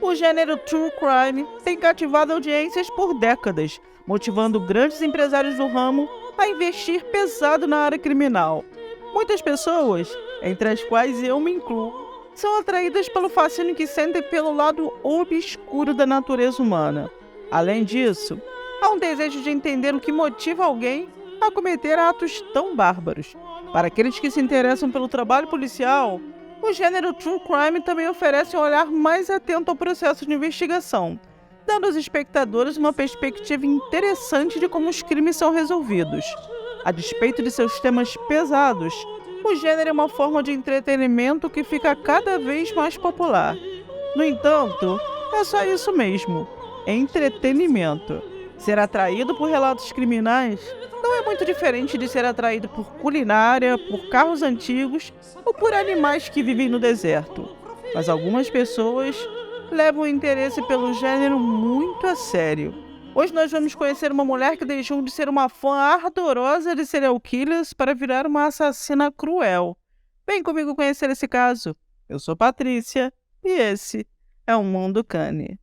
O gênero True Crime tem cativado audiências por décadas, motivando grandes empresários do ramo a investir pesado na área criminal. Muitas pessoas, entre as quais eu me incluo, são atraídas pelo fascínio que sentem pelo lado obscuro da natureza humana. Além disso, há um desejo de entender o que motiva alguém a cometer atos tão bárbaros. Para aqueles que se interessam pelo trabalho policial, o gênero True Crime também oferece um olhar mais atento ao processo de investigação, dando aos espectadores uma perspectiva interessante de como os crimes são resolvidos. A despeito de seus temas pesados, o gênero é uma forma de entretenimento que fica cada vez mais popular. No entanto, é só isso mesmo, entretenimento. Ser atraído por relatos criminais não é muito diferente de ser atraído por culinária, por carros antigos ou por animais que vivem no deserto. Mas algumas pessoas levam o interesse pelo gênero muito a sério. Hoje nós vamos conhecer uma mulher que deixou de ser uma fã ardorosa de serial killers para virar uma assassina cruel. Vem comigo conhecer esse caso. Eu sou Patrícia e esse é o Mundo Cane.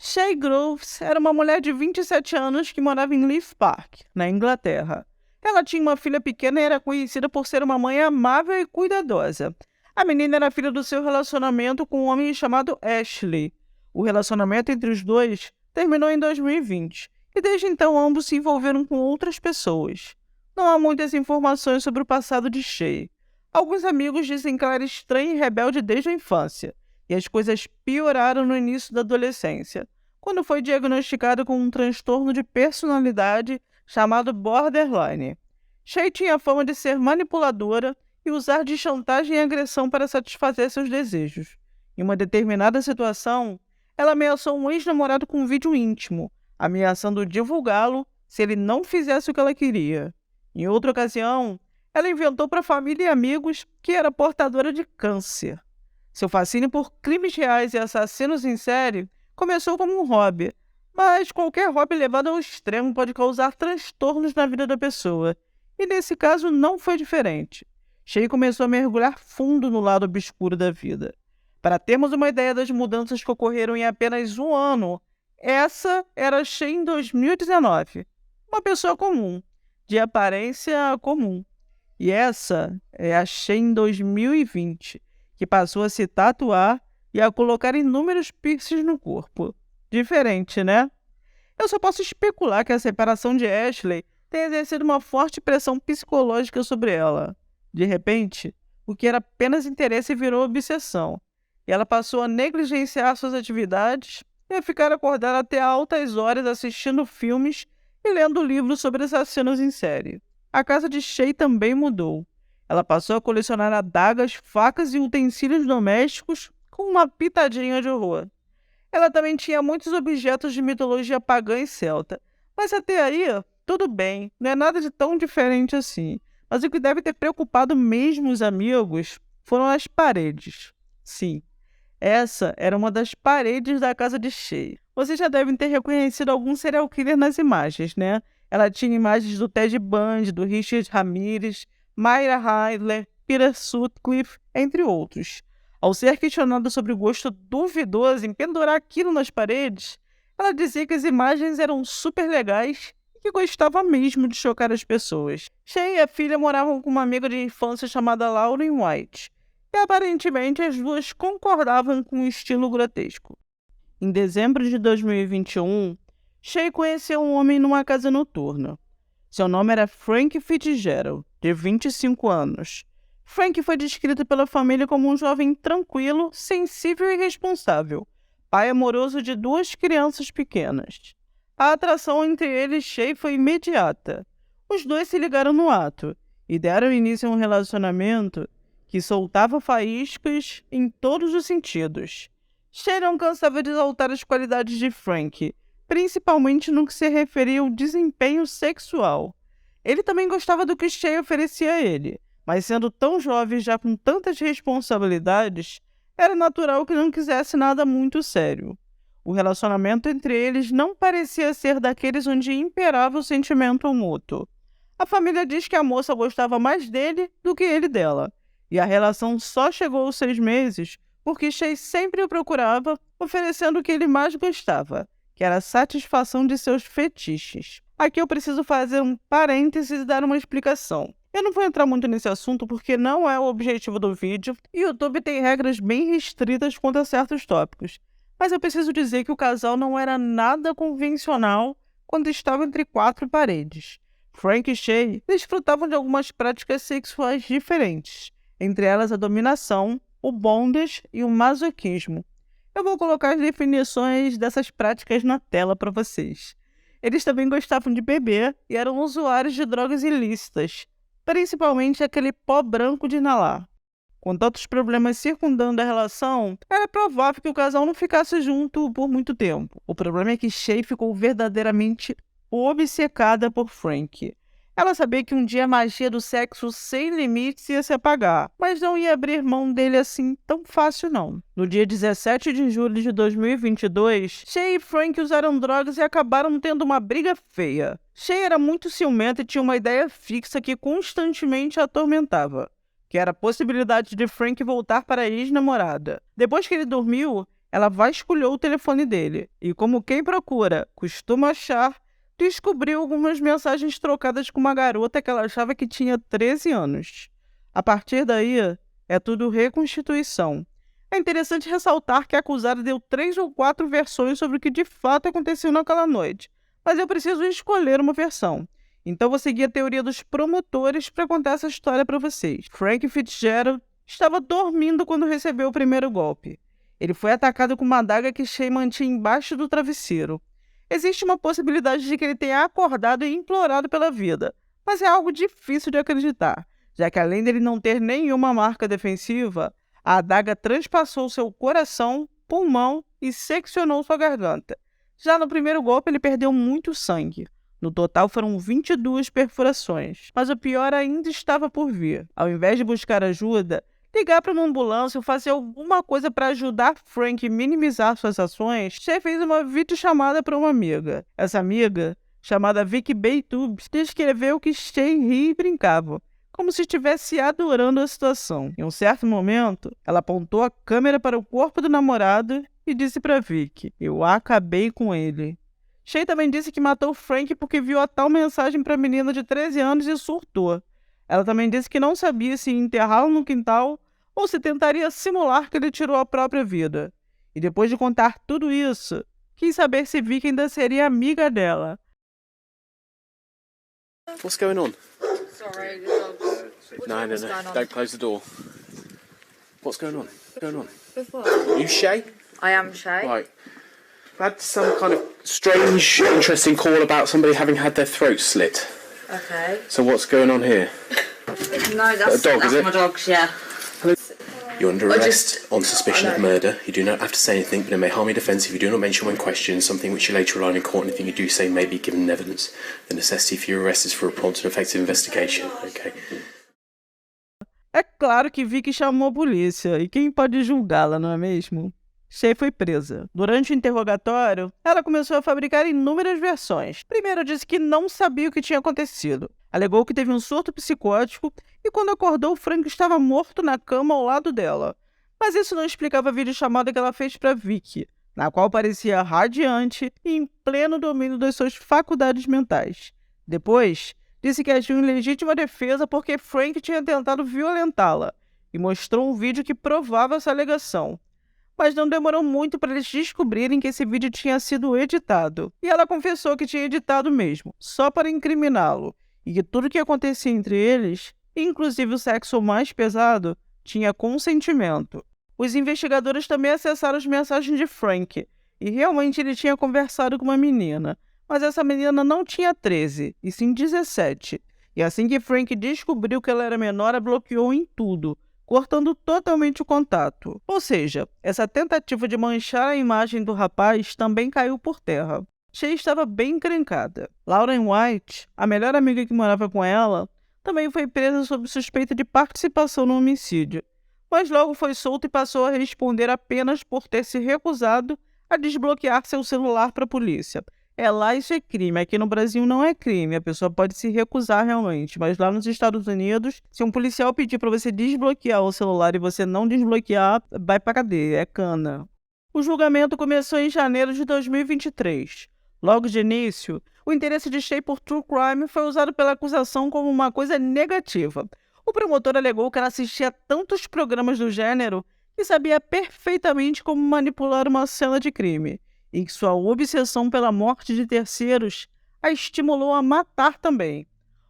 Shay Groves era uma mulher de 27 anos que morava em Leith Park, na Inglaterra. Ela tinha uma filha pequena e era conhecida por ser uma mãe amável e cuidadosa. A menina era filha do seu relacionamento com um homem chamado Ashley. O relacionamento entre os dois terminou em 2020 e desde então ambos se envolveram com outras pessoas. Não há muitas informações sobre o passado de Shay. Alguns amigos dizem que ela era estranha e rebelde desde a infância, e as coisas pioraram no início da adolescência, quando foi diagnosticada com um transtorno de personalidade chamado borderline. Shay tinha a fama de ser manipuladora e usar de chantagem e agressão para satisfazer seus desejos. Em uma determinada situação, ela ameaçou um ex-namorado com um vídeo íntimo, ameaçando divulgá-lo se ele não fizesse o que ela queria. Em outra ocasião, ela inventou para a família e amigos que era portadora de câncer. Seu fascínio por crimes reais e assassinos em série começou como um hobby, mas qualquer hobby levado ao extremo pode causar transtornos na vida da pessoa, e nesse caso não foi diferente. Shay começou a mergulhar fundo no lado obscuro da vida. Para termos uma ideia das mudanças que ocorreram em apenas um ano, essa era Shay em 2019, uma pessoa comum, de aparência comum. E essa é a Shay em 2020, que passou a se tatuar e a colocar inúmeros piercings no corpo. Diferente, né? Eu só posso especular que a separação de Ashley tenha exercido uma forte pressão psicológica sobre ela. De repente, o que era apenas interesse virou obsessão, e ela passou a negligenciar suas atividades e a ficar acordada até altas horas assistindo filmes e lendo livros sobre assassinos em série. A casa de Shay também mudou. Ela passou a colecionar adagas, facas e utensílios domésticos com uma pitadinha de horror. Ela também tinha muitos objetos de mitologia pagã e celta, mas até aí, tudo bem, não é nada de tão diferente assim. Mas o que deve ter preocupado mesmo os amigos foram as paredes. Sim, essa era uma das paredes da casa de Shay. Vocês já devem ter reconhecido algum serial killer nas imagens, né? Ela tinha imagens do Ted Bundy, do Richard Ramirez, Myra Hydler, Peter Sutcliffe, entre outros. Ao ser questionada sobre o gosto duvidoso em pendurar aquilo nas paredes, ela dizia que as imagens eram super legais e que gostava mesmo de chocar as pessoas. Shay e a filha moravam com uma amiga de infância chamada Lauren White, e aparentemente as duas concordavam com o estilo grotesco. Em dezembro de 2021, Shay conheceu um homem numa casa noturna. Seu nome era Frank Fitzgerald, de 25 anos. Frank foi descrito pela família como um jovem tranquilo, sensível e responsável, pai amoroso de 2 crianças pequenas. A atração entre ele e Shay foi imediata. Os dois se ligaram no ato e deram início a um relacionamento que soltava faíscas em todos os sentidos. Shay não cansava de exaltar as qualidades de Frank, principalmente no que se referia ao desempenho sexual. Ele também gostava do que Shay oferecia a ele, mas sendo tão jovem e já com tantas responsabilidades, era natural que não quisesse nada muito sério. O relacionamento entre eles não parecia ser daqueles onde imperava o sentimento mútuo. A família diz que a moça gostava mais dele do que ele dela, e a relação só chegou aos 6 meses porque Shay sempre o procurava, oferecendo o que ele mais gostava, que era a satisfação de seus fetiches. Aqui eu preciso fazer um parênteses e dar uma explicação. Eu não vou entrar muito nesse assunto porque não é o objetivo do vídeo e o YouTube tem regras bem restritas quanto a certos tópicos. Mas eu preciso dizer que o casal não era nada convencional quando estava entre quatro paredes. Frank e Shay desfrutavam de algumas práticas sexuais diferentes, entre elas a dominação, o bondage e o masoquismo. Eu vou colocar as definições dessas práticas na tela para vocês. Eles também gostavam de beber e eram usuários de drogas ilícitas, principalmente aquele pó branco de inalar. Com tantos problemas circundando a relação, era provável que o casal não ficasse junto por muito tempo. O problema é que Shay ficou verdadeiramente obcecada por Frank. Ela sabia que um dia a magia do sexo sem limites ia se apagar, mas não ia abrir mão dele assim tão fácil não. No dia 17 de julho de 2022, Shay e Frank usaram drogas e acabaram tendo uma briga feia. Shay era muito ciumenta e tinha uma ideia fixa que constantemente a atormentava, que era a possibilidade de Frank voltar para a ex-namorada. Depois que ele dormiu, ela vasculhou o telefone dele e, como quem procura costuma achar, descobriu algumas mensagens trocadas com uma garota que ela achava que tinha 13 anos. A partir daí, é tudo reconstituição. É interessante ressaltar que a acusada deu 3 ou 4 versões sobre o que de fato aconteceu naquela noite, mas eu preciso escolher uma versão. Então vou seguir a teoria dos promotores para contar essa história para vocês. Frank Fitzgerald estava dormindo quando recebeu o primeiro golpe. Ele foi atacado com uma adaga que Shay mantinha embaixo do travesseiro. Existe uma possibilidade de que ele tenha acordado e implorado pela vida, mas é algo difícil de acreditar, já que além dele não ter nenhuma marca defensiva, a adaga transpassou seu coração, pulmão e seccionou sua garganta. Já no primeiro golpe, ele perdeu muito sangue. No total foram 22 perfurações, mas o pior ainda estava por vir. Ao invés de buscar ajuda, ligar para uma ambulância ou fazer alguma coisa para ajudar Frank a minimizar suas ações, Shay fez uma videochamada para uma amiga. Essa amiga, chamada Vicky Baytube, descreveu que Shay ria e brincava, como se estivesse adorando a situação. Em um certo momento, ela apontou a câmera para o corpo do namorado e disse para Vicky: "Eu acabei com ele." Shay também disse que matou Frank porque viu a tal mensagem para a menina de 13 anos e surtou. Ela também disse que não sabia se ia enterrá-lo no quintal ou se tentaria simular que ele tirou a própria vida. E depois de contar tudo isso, quis saber se Vicky ainda seria amiga dela. What's going on? Sorry, the dog. No, What's going on? Don't close the door. What's going on? What's going on? With what? You Shay? I am Shay. Right. I had some kind of strange, interesting call about somebody having had their throat slit. Okay. So what's going on here? No, that's, a dog, is that's it? my dog's, yeah. You're under I arrest just- on suspicion I of know. murder. You do not have to say anything, but it may harm your defence if you do not mention when questioned something which you later rely on in court. Anything you do say may be given evidence. The necessity for your arrest is for a prompt and effective investigation. Okay. É claro que Vicky chamou a polícia, e quem pode julgá-la, não é mesmo? Shay foi presa. Durante o interrogatório, ela começou a fabricar inúmeras versões. Primeiro, disse que não sabia o que tinha acontecido. Alegou que teve um surto psicótico e quando acordou, Frank estava morto na cama ao lado dela. Mas isso não explicava a videochamada que ela fez para Vicky, na qual parecia radiante e em pleno domínio das suas faculdades mentais. Depois, disse que agiu em legítima defesa porque Frank tinha tentado violentá-la e mostrou um vídeo que provava essa alegação. Mas não demorou muito para eles descobrirem que esse vídeo tinha sido editado. E ela confessou que tinha editado mesmo, só para incriminá-lo, e que tudo o que acontecia entre eles, inclusive o sexo mais pesado, tinha consentimento. Os investigadores também acessaram as mensagens de Frank, e realmente ele tinha conversado com uma menina, mas essa menina não tinha 13, e sim 17. E assim que Frank descobriu que ela era menor, a bloqueou em tudo, cortando totalmente o contato. Ou seja, essa tentativa de manchar a imagem do rapaz também caiu por terra. Shay estava bem encrencada. Lauren White, a melhor amiga que morava com ela, também foi presa sob suspeita de participação no homicídio, mas logo foi solta e passou a responder apenas por ter se recusado a desbloquear seu celular para a polícia. Lá isso é crime. Aqui no Brasil não é crime. A pessoa pode se recusar realmente. Mas lá nos Estados Unidos, se um policial pedir para você desbloquear o celular e você não desbloquear, vai pra cadeia. É cana. O julgamento começou em janeiro de 2023. Logo de início, o interesse de Shay por true crime foi usado pela acusação como uma coisa negativa. O promotor alegou que ela assistia tantos programas do gênero que sabia perfeitamente como manipular uma cena de crime, e que sua obsessão pela morte de terceiros a estimulou a matar também.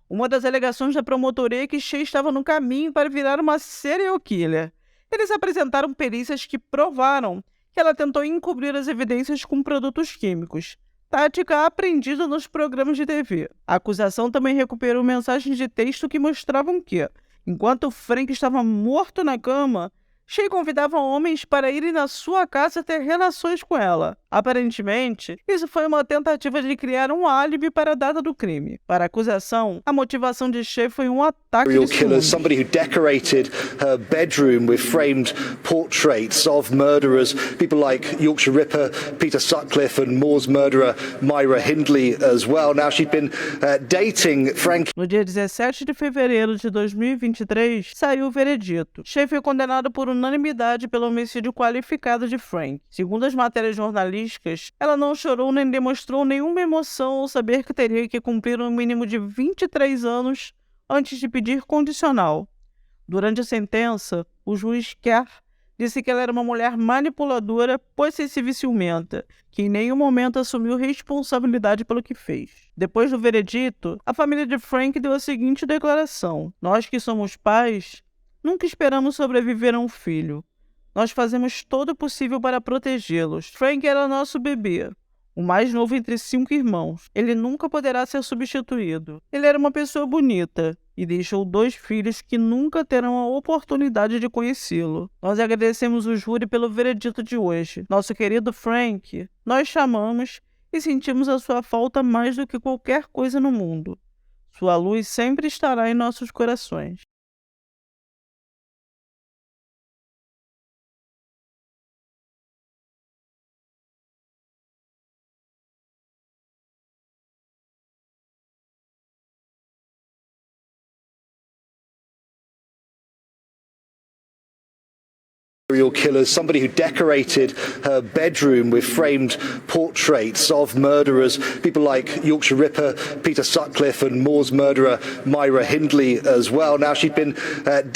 Uma das alegações da promotoria é que Shay estava no caminho para virar uma serial killer. Eles apresentaram perícias que provaram que ela tentou encobrir as evidências com produtos químicos, tática aprendida nos programas de TV. A acusação também recuperou mensagens de texto que mostravam que, enquanto Frank estava morto na cama, Shay convidava homens para irem na sua casa ter relações com ela. Aparentemente, isso foi uma tentativa de criar um álibi para a data do crime. Para a acusação, a motivação de Shay foi um ataque de ciúmes. Somebody who decorated her bedroom with framed portraits of murderers, people like Yorkshire Ripper, Peter Sutcliffe and Moore's murderer Myra Hindley as well. Now she'd been dating Frank. No dia 17 de fevereiro de 2023, saiu o veredito. Shay foi condenado por unanimidade pelo homicídio qualificado de Frank. Segundo as matérias jornalísticas, ela não chorou nem demonstrou nenhuma emoção ao saber que teria que cumprir um mínimo de 23 anos antes de pedir condicional. Durante a sentença, o juiz Kerr disse que ela era uma mulher manipuladora, possessiva e ciumenta, que em nenhum momento assumiu responsabilidade pelo que fez. Depois do veredito, a família de Frank deu a seguinte declaração: "Nós que somos pais, nunca esperamos sobreviver a um filho. Nós fazemos todo o possível para protegê-los. Frank era nosso bebê, o mais novo entre 5 irmãos. Ele nunca poderá ser substituído. Ele era uma pessoa bonita e deixou 2 filhos que nunca terão a oportunidade de conhecê-lo. Nós agradecemos o júri pelo veredito de hoje. Nosso querido Frank, nós chamamos e sentimos a sua falta mais do que qualquer coisa no mundo. Sua luz sempre estará em nossos corações." Serial killers, somebody who decorated her bedroom with framed portraits of murderers, people like Yorkshire Ripper, Peter Sutcliffe and Moore's murderer Myra Hindley as well. Now she'd been